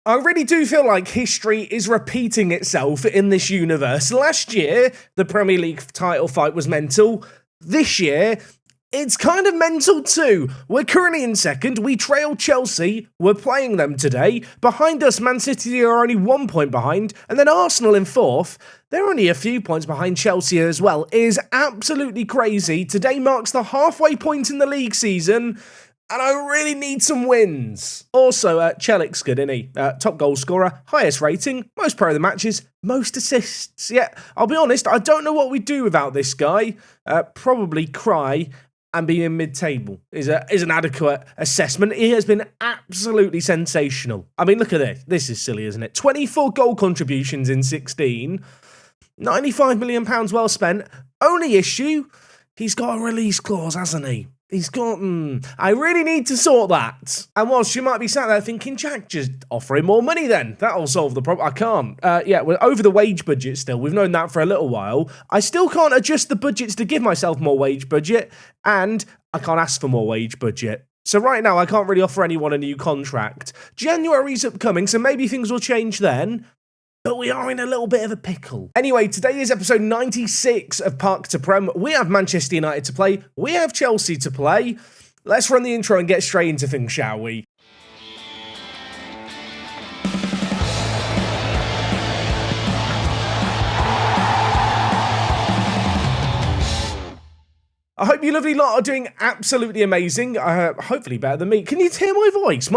I really do feel like history is repeating itself in this universe. Last year, the Premier League title fight was mental. This year, it's kind of mental too. We're currently in second. We trail Chelsea. We're playing them today. Behind us, Man City are only 1 point behind. And then Arsenal in fourth. They're only a few points behind Chelsea as well. It is absolutely crazy. Today marks the halfway point in the league season. And I really need some wins. Also, Chelik's good, isn't he? Top goal scorer, highest rating, most pro of the matches, most assists. Yeah, I'll be honest, I don't know what we'd do without this guy. Probably cry and be in mid-table is an adequate assessment. He has been absolutely sensational. I mean, look at this. This is silly, isn't it? 24 goal contributions in 16. £95 million well spent. Only issue, he's got a release clause, hasn't he? He's got, I really need to sort that. And whilst you might be sat there thinking, Jack, just offer him more money then. That'll solve the problem. I can't. Yeah, we're over the wage budget still. We've known that for a little while. I still can't adjust the budgets to give myself more wage budget, and I can't ask for more wage budget. So right now, I can't really offer anyone a new contract. January's upcoming, so maybe things will change then. But we are in a little bit of a pickle. Anyway, today is episode 96 of Park to Prem. We have Manchester United to play. We have Chelsea to play. Let's run the intro and get straight into things, shall we? I hope you lovely lot are doing absolutely amazing. Hopefully better than me. Can you hear my voice?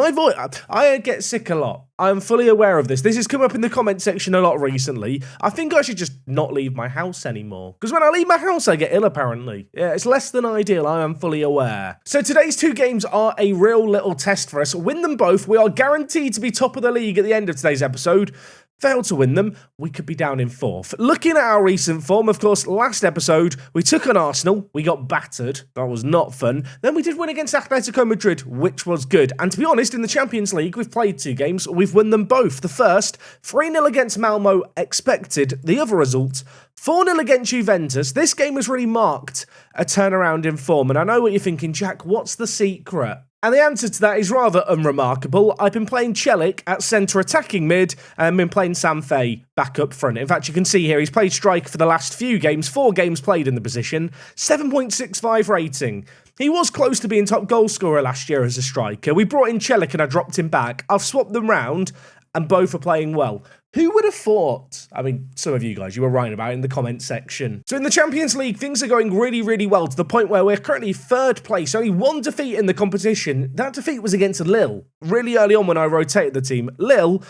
I get sick a lot. I am fully aware of this. This has come up in the comment section a lot recently. I think I should just not leave my house anymore. Because when I leave my house, I get ill, apparently. Yeah, it's less than ideal. I am fully aware. So today's two games are a real little test for us. Win them both. We are guaranteed to be top of the league at the end of today's episode. Fail to win them, we could be down in fourth. Looking at our recent form, of course, last episode, we took on Arsenal, we got battered, that was not fun. Then we did win against Atletico Madrid, which was good. And to be honest, in the Champions League, we've played two games, we've won them both. The first, 3-0 against Malmo, expected. The other result, 4-0 against Juventus. This game has really marked a turnaround in form. And I know what you're thinking, Jack, what's the secret? And the answer to that is rather unremarkable. I've been playing Chelik at centre attacking mid and I've been playing Sam Fay back up front. In fact, you can see here he's played striker for the last few games, 4 games played in the position, 7.65 rating. He was close to being top goal scorer last year as a striker. We brought in Chelik and I dropped him back. I've swapped them round and both are playing well. Who would have thought? I mean, some of you guys, you were writing about it in the comment section. So in the Champions League, things are going really, really well to the point where we're currently third place. Only one defeat in the competition. That defeat was against Lille. Really early on when I rotated the team. Lille,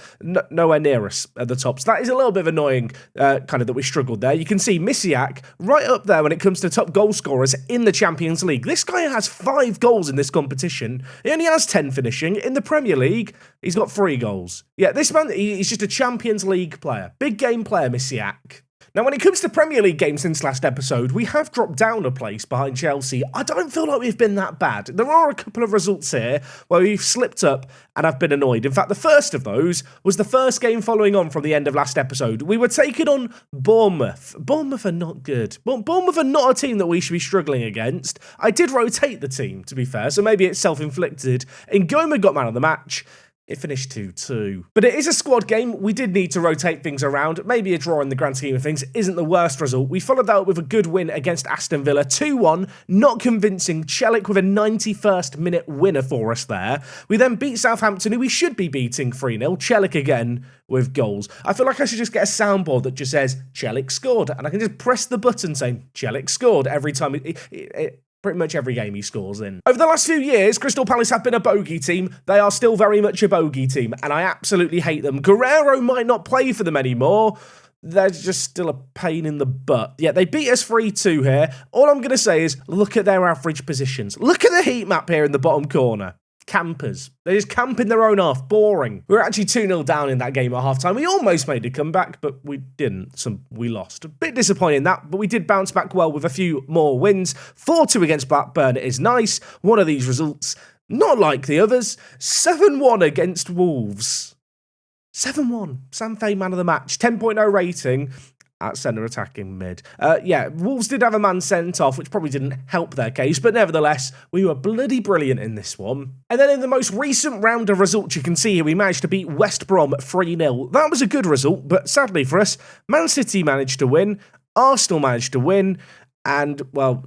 nowhere near us at the top. So that is a little bit of annoying, kind of that we struggled there. You can see Misiak right up there when it comes to top goal scorers in the Champions League. This guy has 5 goals in this competition. He only has 10 finishing. In the Premier League, he's got 3 goals. Yeah, this man, he's just a Champions League player. Big game player, Misiak. Now, when it comes to Premier League games since last episode, we have dropped down a place behind Chelsea. I don't feel like we've been that bad. There are a couple of results here where we've slipped up and I've been annoyed. In fact, the first of those was the first game following on from the end of last episode. We were taking on Bournemouth. Bournemouth are not good. Bournemouth are not a team that we should be struggling against. I did rotate the team, to be fair, so maybe it's self-inflicted. Ngoma got man of the match. It finished 2-2. But it is a squad game. We did need to rotate things around. Maybe a draw in the grand scheme of things isn't the worst result. We followed that up with a good win against Aston Villa. 2-1. Not convincing. Chelik with a 91st minute winner for us there. We then beat Southampton, who we should be beating 3-0. Chelik again with goals. I feel like I should just get a soundboard that just says, Chelik scored. And I can just press the button saying, Chelik scored every time pretty much every game he scores in. Over the last few years, Crystal Palace have been a bogey team. They are still very much a bogey team, and I absolutely hate them. Guerrero might not play for them anymore. They're just still a pain in the butt. Yeah, they beat us 3-2 here. All I'm going to say is, look at their average positions. Look at the heat map here in the bottom corner. Campers. They just camp in their own half. Boring. We were actually 2-0 down in that game at halftime. We almost made a comeback, but we didn't. So we lost. A bit disappointing that, but we did bounce back well with a few more wins. 4-2 against Blackburn is nice. One of these results, not like the others. 7-1 against Wolves. 7-1. Sam Fay man of the match. 10.0 rating. at centre attacking mid. Yeah, Wolves did have a man sent off, which probably didn't help their case, but nevertheless, we were bloody brilliant in this one. And then in the most recent round of results you can see here, we managed to beat West Brom 3-0. That was a good result, but sadly for us, Man City managed to win, Arsenal managed to win, and, well,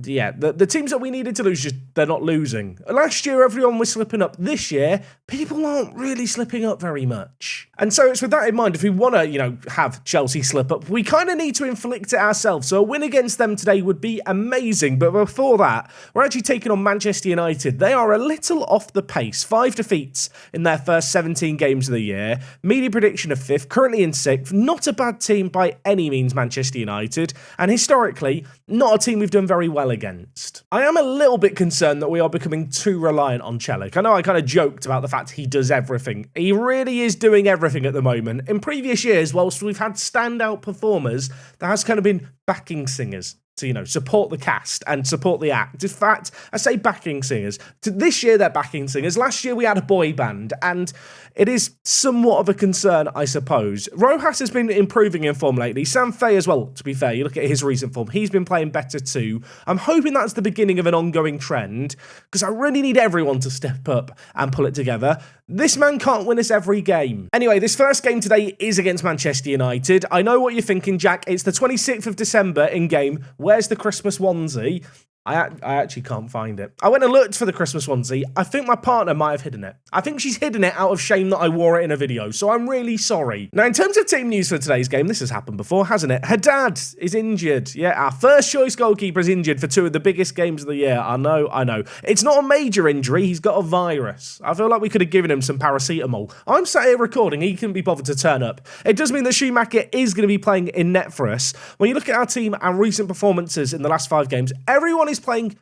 yeah, the teams that we needed to lose, just they're not losing. Last year, everyone was slipping up. This year, people aren't really slipping up very much. And so it's with that in mind, if we want to, have Chelsea slip up, we kind of need to inflict it ourselves. So a win against them today would be amazing. But before that, we're actually taking on Manchester United. They are a little off the pace. 5 defeats in their first 17 games of the year. Media prediction of 5th, currently in 6th. Not a bad team by any means, Manchester United. And historically, not a team we've done very well against. I am a little bit concerned that we are becoming too reliant on Celik. I know I kind of joked about the fact he does everything. He really is doing everything at the moment. In previous years, whilst we've had standout performers, there has kind of been backing singers to, support the cast and support the act. In fact, I say backing singers. This year, they're backing singers. Last year, we had a boy band, and it is somewhat of a concern, I suppose. Rojas has been improving in form lately. Sam Fay as well, to be fair. You look at his recent form. He's been playing better too. I'm hoping that's the beginning of an ongoing trend, because I really need everyone to step up and pull it together. This man can't win us every game. Anyway, this first game today is against Manchester United. I know what you're thinking, Jack. It's the 26th of December in-game. Where's the Christmas onesie? I actually can't find it. I went and looked for the Christmas onesie. I think my partner might have hidden it. I think she's hidden it out of shame that I wore it in a video, so I'm really sorry. Now, in terms of team news for today's game, this has happened before, hasn't it? Haddad is injured. Yeah, our first choice goalkeeper is injured for 2 of the biggest games of the year. I know. It's not a major injury. He's got a virus. I feel like we could have given him some paracetamol. I'm sat here recording. He couldn't be bothered to turn up. It does mean that Schumacher is going to be playing in net for us. When you look at our team and recent performances in the last 5 games, everyone is playing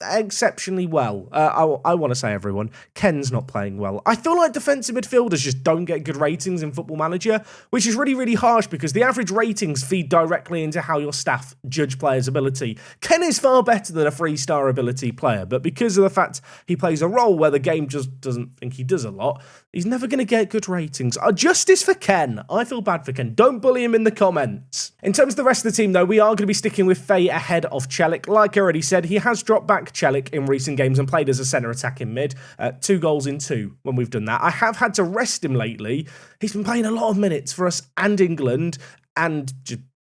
exceptionally well. I want to say everyone. Ken's not playing well. I feel like defensive midfielders just don't get good ratings in Football Manager, which is really, really harsh because the average ratings feed directly into how your staff judge players' ability. Ken is far better than a 3-star ability player, but because of the fact he plays a role where the game just doesn't think he does a lot, he's never going to get good ratings. Justice for Ken. I feel bad for Ken. Don't bully him in the comments. In terms of the rest of the team, though, we are going to be sticking with Fay ahead of Celik. Like I already said, he has dropped back Celik in recent games and played as a centre attacking mid. 2 goals in 2 when we've done that. I have had to rest him lately. He's been playing a lot of minutes for us and England, and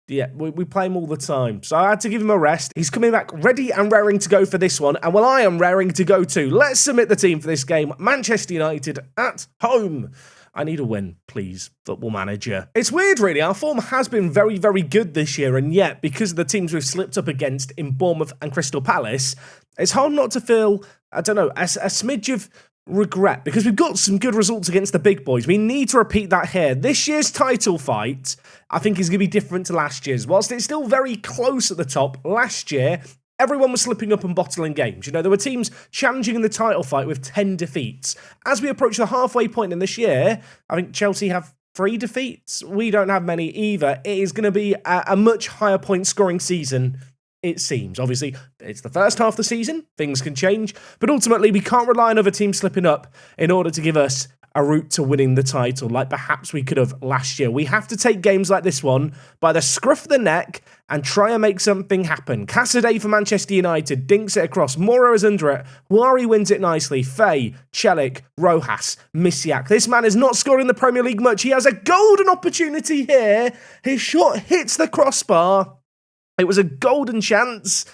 yeah, we play him all the time. So I had to give him a rest. He's coming back ready and raring to go for this one. And well, I am raring to go too. Let's submit the team for this game. Manchester United at home. I need a win, please, Football Manager. It's weird, really. Our form has been very, very good this year, and yet, because of the teams we've slipped up against in Bournemouth and Crystal Palace, it's hard not to feel, I don't know, a smidge of regret, because we've got some good results against the big boys. We need to repeat that here. This year's title fight, I think, is going to be different to last year's. Whilst it's still very close at the top, last year, everyone was slipping up and bottling games. There were teams challenging in the title fight with 10 defeats. As we approach the halfway point in this year, I think Chelsea have 3 defeats. We don't have many either. It is going to be a much higher point scoring season, it seems. Obviously, it's the first half of the season. Things can change. But ultimately, we can't rely on other teams slipping up in order to give us a route to winning the title like perhaps we could have last year. We have to take games like this one by the scruff of the neck and try and make something happen. Cassidy for Manchester United dinks it across. Moro is under it. Wari wins it nicely. Fay, Celik, Rojas, Misiak. This man is not scoring in the Premier League much. He has a golden opportunity here. His shot hits the crossbar. It was a golden chance,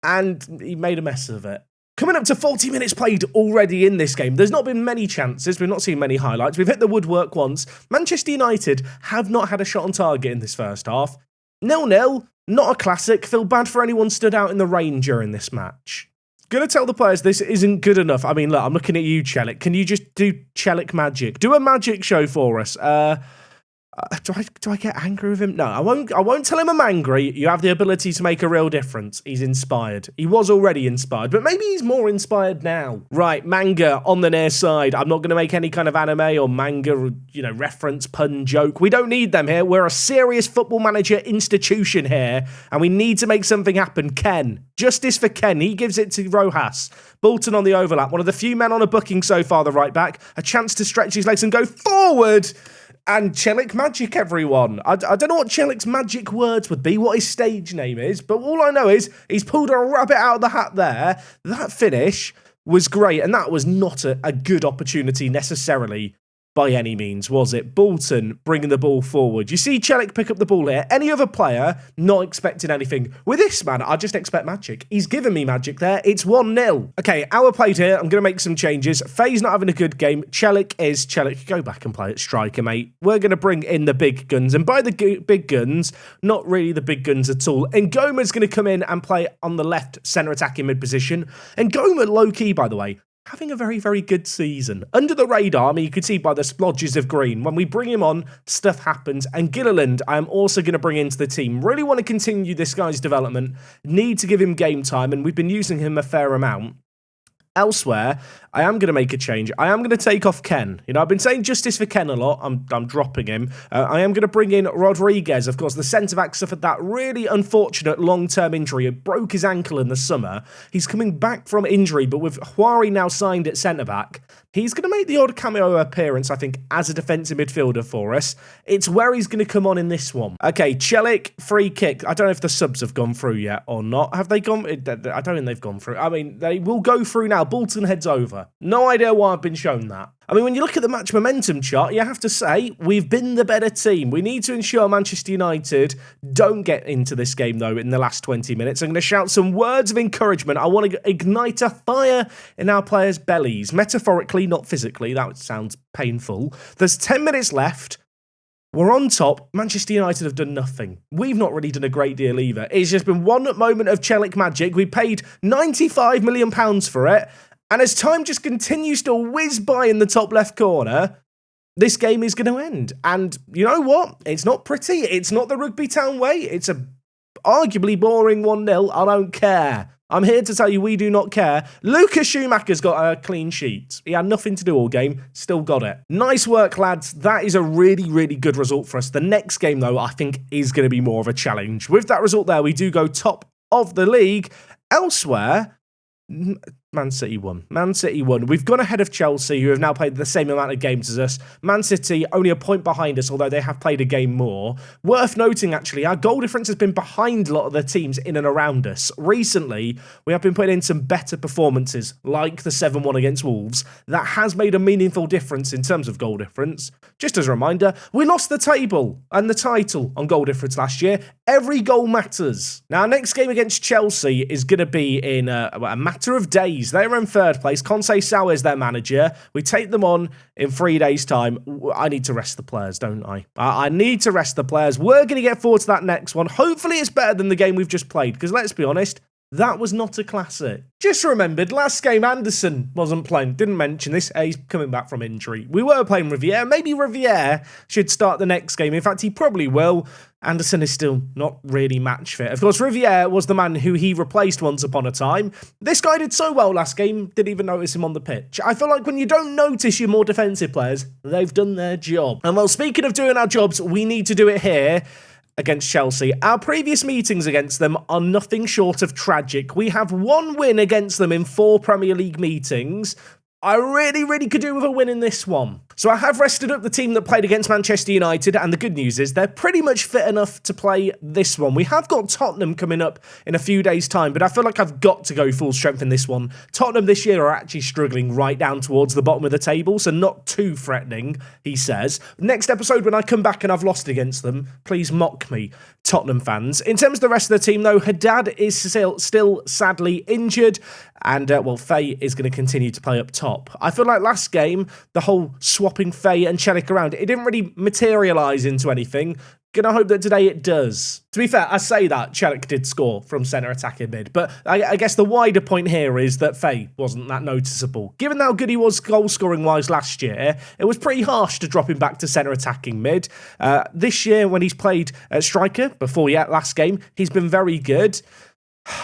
and he made a mess of it. Coming up to 40 minutes played already in this game. There's not been many chances. We've not seen many highlights. We've hit the woodwork once. Manchester United have not had a shot on target in this first half. 0-0, not a classic. Feel bad for anyone stood out in the rain during this match. Gonna tell the players this isn't good enough. I mean, look, I'm looking at you, Celik. Can you just do Celik magic? Do a magic show for us. Do I get angry with him? No, I won't tell him I'm angry. You have the ability to make a real difference. He's inspired. He was already inspired, but maybe he's more inspired now. Right, manga on the near side. I'm not going to make any kind of anime or manga, reference, pun, joke. We don't need them here. We're a serious Football Manager institution here, and we need to make something happen. Ken. Justice for Ken. He gives it to Rojas. Bolton on the overlap. One of the few men on a booking so far, the right back. A chance to stretch his legs and go forward. and Celik Magic, everyone. I don't know what Celik's magic words would be, what his stage name is, but all I know is he's pulled a rabbit out of the hat there. That finish was great, and that was not a good opportunity necessarily by any means, was it? Bolton bringing the ball forward. You see Celik pick up the ball here. Any other player, not expecting anything. With this man, I just expect magic. He's given me magic there. It's 1-0. Okay, hour played here. I'm going to make some changes. Faye's not having a good game. Celik is Celik. Go back and play at striker, mate. We're going to bring in the big guns. And by the big guns, not really the big guns at all. And Goma's going to come in and play on the left centre attacking mid position. And Goma, low-key, by the way, having a very, very good season. Under the radar, I mean, you can see by the splodges of green. When we bring him on, stuff happens. And Gilliland, I am also going to bring into the team. Really want to continue this guy's development. Need to give him game time, and we've been using him a fair amount. Elsewhere, I am going to make a change. I am going to take off Ken. You know, I've been saying justice for Ken a lot. I'm dropping him. I am going to bring in Rodriguez. Of course, the centre-back suffered that really unfortunate long-term injury. It broke his ankle in the summer. He's coming back from injury, but with Huari now signed at centre-back, he's going to make the odd cameo appearance, I think, as a defensive midfielder for us. It's where he's going to come on in this one. Okay, Celik, free kick. I don't know if the subs have gone through yet or not. Have they gone? I don't think they've gone through. I mean, they will go through now. Bolton heads over. No idea why I've been shown that. I mean, when you look at the match momentum chart, you have to say we've been the better team. We need to ensure Manchester United don't get into this game, though, in the last 20 minutes. I'm going to shout some words of encouragement. I want to ignite a fire in our players' bellies. Metaphorically, not physically. That sounds painful. There's 10 minutes left. We're on top. Manchester United have done nothing. We've not really done a great deal either. It's just been one moment of Celik magic. We paid £95 million for it. And as time just continues to whiz by in the top left corner, this game is going to end. And you know what? It's not pretty. It's not the Rugby Town way. It's a arguably boring 1-0. I don't care. I'm here to tell you we do not care. Lucas Schumacher's got a clean sheet. He had nothing to do all game, still got it. Nice work, lads. That is a really, really good result for us. The next game, though, I think is going to be more of a challenge. With that result there, we do go top of the league. Elsewhere, Man City won. Man City won. We've gone ahead of Chelsea, who have now played the same amount of games as us. Man City only a point behind us, although they have played a game more. Worth noting, actually, our goal difference has been behind a lot of the teams in and around us. Recently, we have been putting in some better performances, like the 7-1 against Wolves. That has made a meaningful difference in terms of goal difference. Just as a reminder, we lost the table and the title on goal difference last year. Every goal matters. Now, our next game against Chelsea is going to be in a matter of days. They're in third place. Conceição is their manager. We take them on in 3 days' time. I need to rest the players, don't I? I need to rest the players. We're going to get forward to that next one. Hopefully it's better than the game we've just played, because let's be honest, that was not a classic. Just remembered, last game Anderson wasn't playing. Didn't mention this. He's coming back from injury. We were playing Riviere. Maybe Riviere should start the next game. In fact, he probably will. Anderson is still not really match fit. Of course, Riviere was the man who he replaced once upon a time. This guy did so well last game, didn't even notice him on the pitch. I feel like when you don't notice your more defensive players, they've done their job. And well, speaking of doing our jobs, we need to do it here against Chelsea. Our previous meetings against them are nothing short of tragic. We have one win against them in 4 Premier League meetings. I really could do with a win in this one. So I have rested up the team that played against Manchester United, and the good news is they're pretty much fit enough to play this one. We have got Tottenham coming up in a few days' time, but I feel like I've got to go full strength in this one. Tottenham this year are actually struggling right down towards the bottom of the table, so not too threatening, he says. Next episode, when I come back and I've lost against them, please mock me, Tottenham fans. In terms of the rest of the team, though, Haddad is still sadly injured, and, well, Faye is going to continue to play up top. I feel like last game, the whole swapping Faye and Celik around, it didn't really materialise into anything. Gonna hope that today it does. To be fair, I say that Celik did score from centre attacking mid, but I guess the wider point here is that Faye wasn't that noticeable. Given how good he was goal scoring wise last year, it was pretty harsh to drop him back to centre attacking mid. This year, when he's played striker before last game, he's been very good.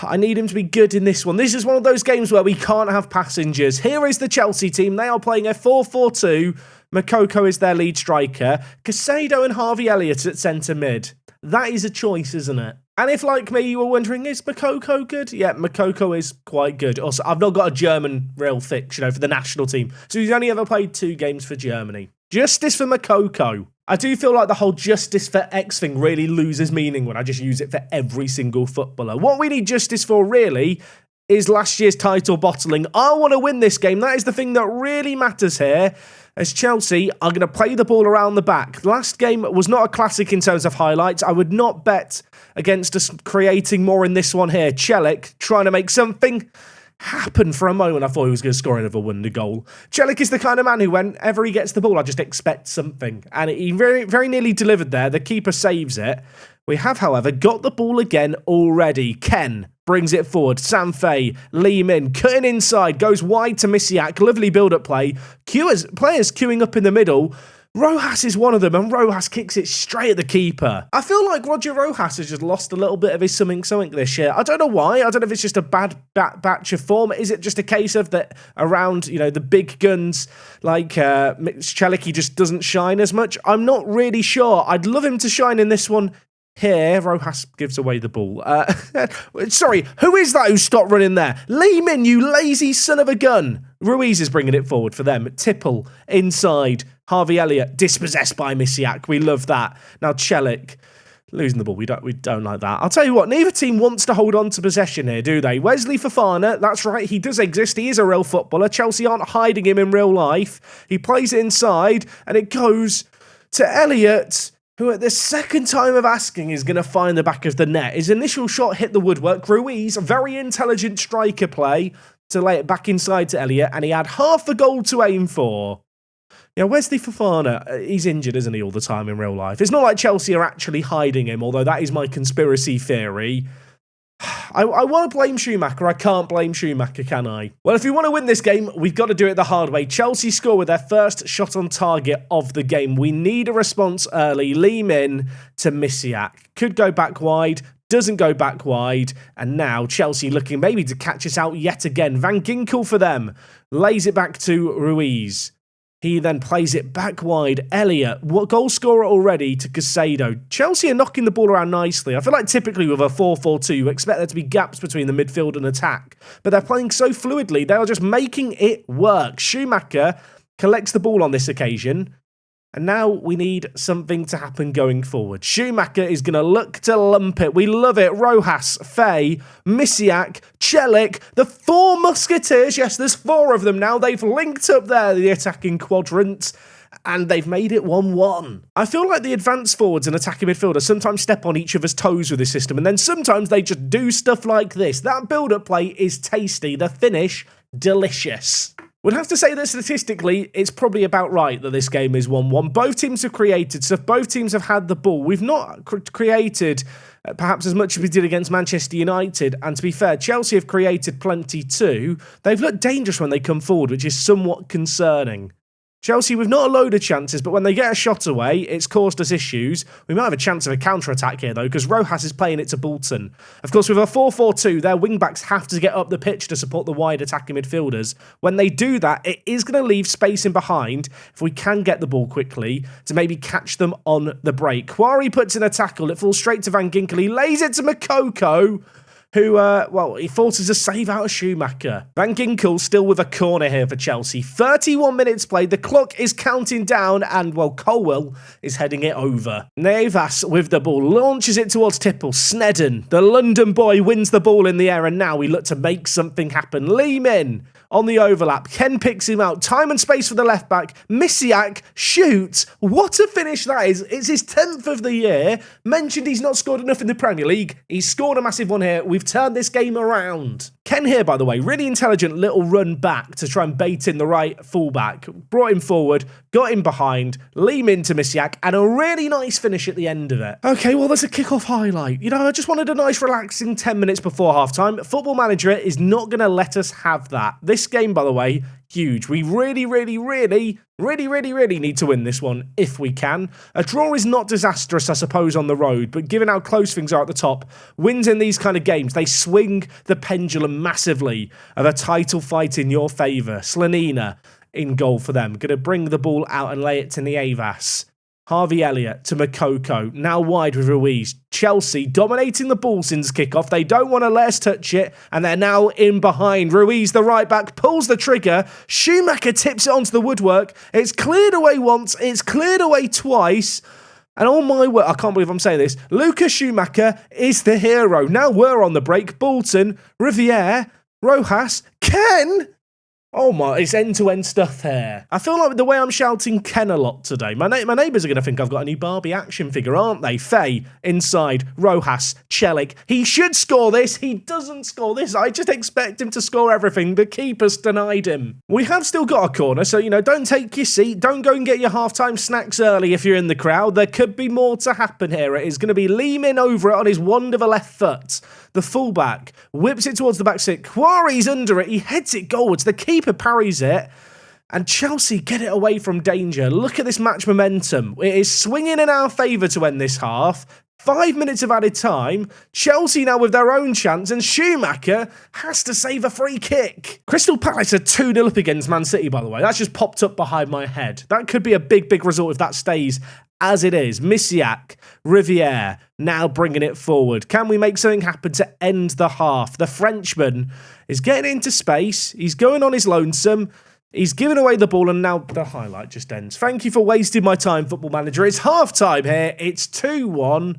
I need him to be good in this one. This is one of those games where we can't have passengers. Here is the Chelsea team. They are playing a 4-4-2. Makoko is their lead striker. Casado and Harvey Elliott at centre mid. That is a choice, isn't it? And if, like me, you were wondering, is Makoko good? Yeah, Makoko is quite good. Also, I've not got a German real fix, for the national team. So he's only ever played 2 games for Germany. Justice for Makoko. I do feel like the whole justice for X thing really loses meaning when I just use it for every single footballer. What we need justice for, really, is last year's title bottling. I want to win this game. That is the thing that really matters here, as Chelsea are going to play the ball around the back. Last game was not a classic in terms of highlights. I would not bet against us creating more in this one here. Celik trying to make something happen. For a moment, I thought he was going to score another wonder goal. Celik is the kind of man who, whenever he gets the ball, I just expect something. And he very, very nearly delivered there. The keeper saves it. We have, however, got the ball again already. Ken brings it forward. Sanfei, Lee Min, cutting inside, goes wide to Misiak. Lovely build-up play. Players queuing up in the middle. Rojas is one of them, and Rojas kicks it straight at the keeper. I feel like Roger Rojas has just lost a little bit of his something this year. I don't know why. I don't know if it's just a bad batch of form. Is it just a case of that around, the big guns like Celik, he just doesn't shine as much? I'm not really sure. I'd love him to shine in this one. Here, Rojas gives away the ball. Sorry, who is that who stopped running there? Lee Min, you lazy son of a gun. Ruiz is bringing it forward for them. Tipple, inside. Harvey Elliott, dispossessed by Misiak. We love that. Now, Celik, losing the ball. We don't like that. I'll tell you what, neither team wants to hold on to possession here, do they? Wesley Fofana, that's right, he does exist. He is a real footballer. Chelsea aren't hiding him in real life. He plays it inside, and it goes to Elliott, who at the second time of asking is going to find the back of the net. His initial shot hit the woodwork. Ruiz, a very intelligent striker play to lay it back inside to Elliott, and he had half a goal to aim for. Yeah, Wesley Fofana, he's injured, isn't he, all the time in real life? It's not like Chelsea are actually hiding him, although that is my conspiracy theory. I want to blame Schumacher. I can't blame Schumacher, can I? Well, if we want to win this game, we've got to do it the hard way. Chelsea score with their first shot on target of the game. We need a response early. Lee Min to Misiak. Could go back wide. Doesn't go back wide. And now Chelsea looking maybe to catch us out yet again. Van Ginkel for them. Lays it back to Ruiz. He then plays it back wide. Elliott, what goal scorer already to Casado. Chelsea are knocking the ball around nicely. I feel like typically with a 4-4-2, you expect there to be gaps between the midfield and attack. But they're playing so fluidly, they are just making it work. Schumacher collects the ball on this occasion. And now we need something to happen going forward. Schumacher is going to look to lump it. We love it. Rojas, Faye, Misiak, Celik, the four musketeers. Yes, there's four of them now. They've linked up there, the attacking quadrant, and they've made it 1-1. I feel like the advanced forwards and attacking midfielders sometimes step on each other's toes with this system, and then sometimes they just do stuff like this. That build-up play is tasty. The finish, delicious. Would have to say that statistically, it's probably about right that this game is 1-1. Both teams have created stuff. Both teams have had the ball. We've not created perhaps as much as we did against Manchester United. And to be fair, Chelsea have created plenty too. They've looked dangerous when they come forward, which is somewhat concerning. Chelsea with not a load of chances, but when they get a shot away, it's caused us issues. We might have a chance of a counter-attack here, though, because Rojas is playing it to Bolton. Of course, with a 4-4-2, their wing-backs have to get up the pitch to support the wide attacking midfielders. When they do that, it is going to leave space in behind, if we can get the ball quickly, to maybe catch them on the break. Quarry puts in a tackle. It falls straight to Van Ginkel. He lays it to Makoko, who, he forces a save out of Schumacher. Van Ginkel still with a corner here for Chelsea. 31 minutes played, the clock is counting down, and, Colwell is heading it over. Navas with the ball, launches it towards Tipple. Snedden, the London boy, wins the ball in the air, and now we look to make something happen. Lee Min on the overlap. Ken picks him out. Time and space for the left back. Misiak shoots. What a finish that is. It's his 10th of the year. Mentioned he's not scored enough in the Premier League. He's scored a massive one here. We've turned this game around. Ken here, by the way, really intelligent little run back to try and bait in the right fullback. Brought him forward, got him behind, Lee Min to Misiak, and a really nice finish at the end of it. Okay, well, there's a kickoff highlight. I just wanted a nice relaxing 10 minutes before halftime. Football Manager is not going to let us have that. This game, by the way, huge. We really need to win this one if we can. A draw is not disastrous, I suppose, on the road, but given how close things are at the top, wins in these kind of games, they swing the pendulum massively of a title fight in your favour. Slanina in goal for them. Going to bring the ball out and lay it to Nievas. Harvey Elliott to Makoko, now wide with Ruiz. Chelsea dominating the ball since kickoff. They don't want to let us touch it, and they're now in behind. Ruiz, the right back, pulls the trigger. Schumacher tips it onto the woodwork. It's cleared away once, it's cleared away twice. And on my word, I can't believe I'm saying this, Lucas Schumacher is the hero. Now we're on the break. Bolton, Riviere, Rojas, Ken. Oh my, it's end-to-end stuff here. I feel like the way I'm shouting Ken a lot today, my neighbours are going to think I've got a new Barbie action figure, aren't they? Faye, inside, Rojas, Celik. He should score this. He doesn't score this. I just expect him to score everything. The keeper's denied him. We have still got a corner, so, don't take your seat. Don't go and get your halftime snacks early if you're in the crowd. There could be more to happen here. It is going to be Lehman over it on his wonderful left foot. The fullback whips it towards the back six. Quarry's under it. He heads it goalwards. The keeper parries it. And Chelsea get it away from danger. Look at this match momentum. It is swinging in our favour to end this half. 5 minutes of added time. Chelsea now with their own chance. And Schumacher has to save a free kick. Crystal Palace are 2-0 up against Man City, by the way. That's just popped up behind my head. That could be a big, big result if that stays as it is. Misiak, Riviere, now bringing it forward. Can we make something happen to end the half? The Frenchman is getting into space. He's going on his lonesome. He's giving away the ball, and now the highlight just ends. Thank you for wasting my time, Football Manager. It's half-time here. It's 2-1.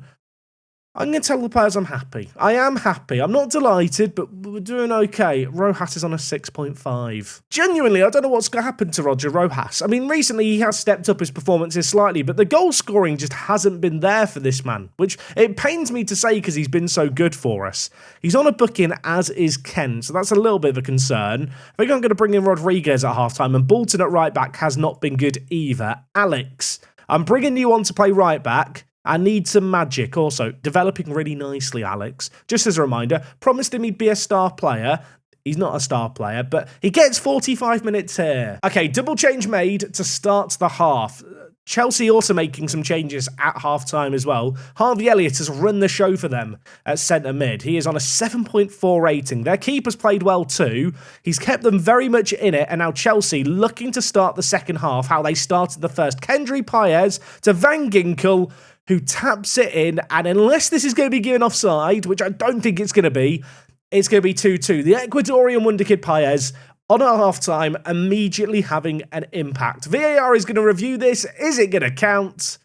I'm going to tell the players I'm happy. I am happy. I'm not delighted, but we're doing okay. Rojas is on a 6.5. Genuinely, I don't know what's going to happen to Roger Rojas. I mean, recently he has stepped up his performances slightly, but the goal scoring just hasn't been there for this man, which it pains me to say because he's been so good for us. He's on a booking, as is Ken, so that's a little bit of a concern. I think I'm going to bring in Rodriguez at halftime, and Bolton at right back has not been good either. Alex, I'm bringing you on to play right back. I need some magic. Also, developing really nicely, Alex. Just as a reminder, promised him he'd be a star player. He's not a star player, but he gets 45 minutes here. Okay, double change made to start the half. Chelsea also making some changes at halftime as well. Harvey Elliott has run the show for them at centre mid. He is on a 7.4 rating. Their keeper's played well too. He's kept them very much in it, and now Chelsea looking to start the second half how they started the first. Kendry Paez to Van Ginkel, who taps it in, and unless this is going to be given offside, which I don't think it's going to be 2-2. The Ecuadorian wonderkid Paez on at half-time, immediately having an impact. VAR is going to review this. Is it going to count?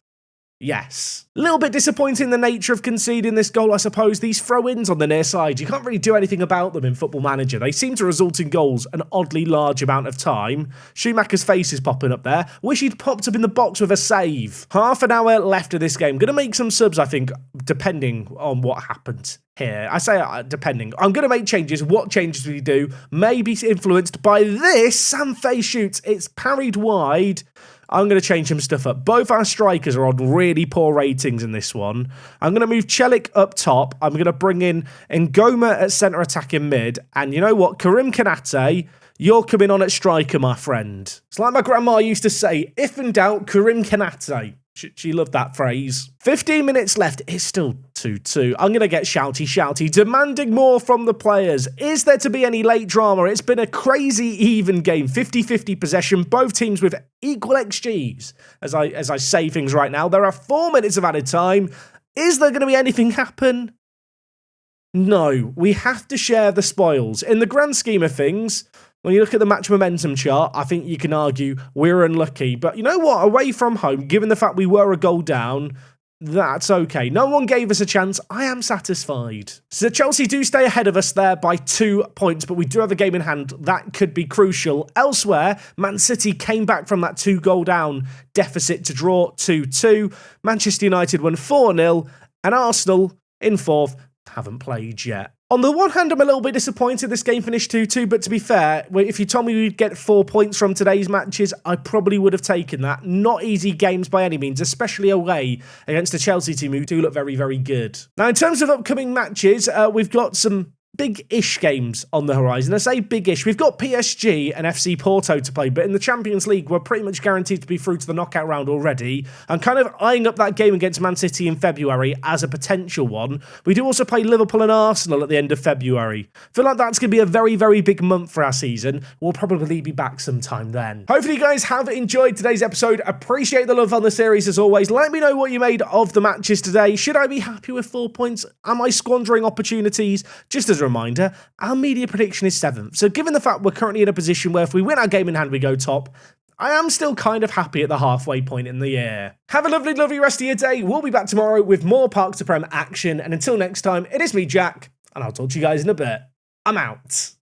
Yes. A little bit disappointing the nature of conceding this goal, I suppose. These throw-ins on the near side, you can't really do anything about them in Football Manager. They seem to result in goals an oddly large amount of time. Schumacher's face is popping up there. Wish he'd popped up in the box with a save. Half an hour left of this game. Going to make some subs, I think, depending on what happens here. I say depending. I'm going to make changes. What changes we do may be influenced by this. Sam Fay shoots. It's parried wide. I'm going to change some stuff up. Both our strikers are on really poor ratings in this one. I'm going to move Celik up top. I'm going to bring in Ngoma at centre attacking mid. And you know what? Karim Kanate, you're coming on at striker, my friend. It's like my grandma used to say, if in doubt, Karim Kanate. She loved that phrase. 15 minutes left. It's still 2-2. I'm going to get shouty, demanding more from the players. Is there to be any late drama? It's been a crazy even game. 50-50 possession. Both teams with equal XGs. As I say things right now, there are 4 minutes of added time. Is there going to be anything happen? No. We have to share the spoils. In the grand scheme of things, when you look at the match momentum chart, I think you can argue we're unlucky. But you know what? Away from home, given the fact we were a goal down, that's okay. No one gave us a chance. I am satisfied. So Chelsea do stay ahead of us there by 2 points, but we do have a game in hand. That could be crucial. Elsewhere, Man City came back from that 2-goal down deficit to draw 2-2. Manchester United won 4-0, and Arsenal in fourth haven't played yet. On the one hand, I'm a little bit disappointed this game finished 2-2, but to be fair, if you told me we'd get 4 points from today's matches, I probably would have taken that. Not easy games by any means, especially away against a Chelsea team who do look very, very good. Now, in terms of upcoming matches, we've got some big-ish games on the horizon. I say big-ish. We've got PSG and FC Porto to play, but in the Champions League, we're pretty much guaranteed to be through to the knockout round already. I'm kind of eyeing up that game against Man City in February as a potential one. We do also play Liverpool and Arsenal at the end of February. Feel like that's going to be a very, very big month for our season. We'll probably be back sometime then. Hopefully you guys have enjoyed today's episode. Appreciate the love on the series as always. Let me know what you made of the matches today. Should I be happy with 4 points? Am I squandering opportunities? Just as a reminder, our media prediction is 7th. So given the fact we're currently in a position where if we win our game in hand, we go top, I am still kind of happy at the halfway point in the year. Have a lovely, lovely rest of your day. We'll be back tomorrow with more Park to Prem action. And until next time, it is me, Jack, and I'll talk to you guys in a bit. I'm out.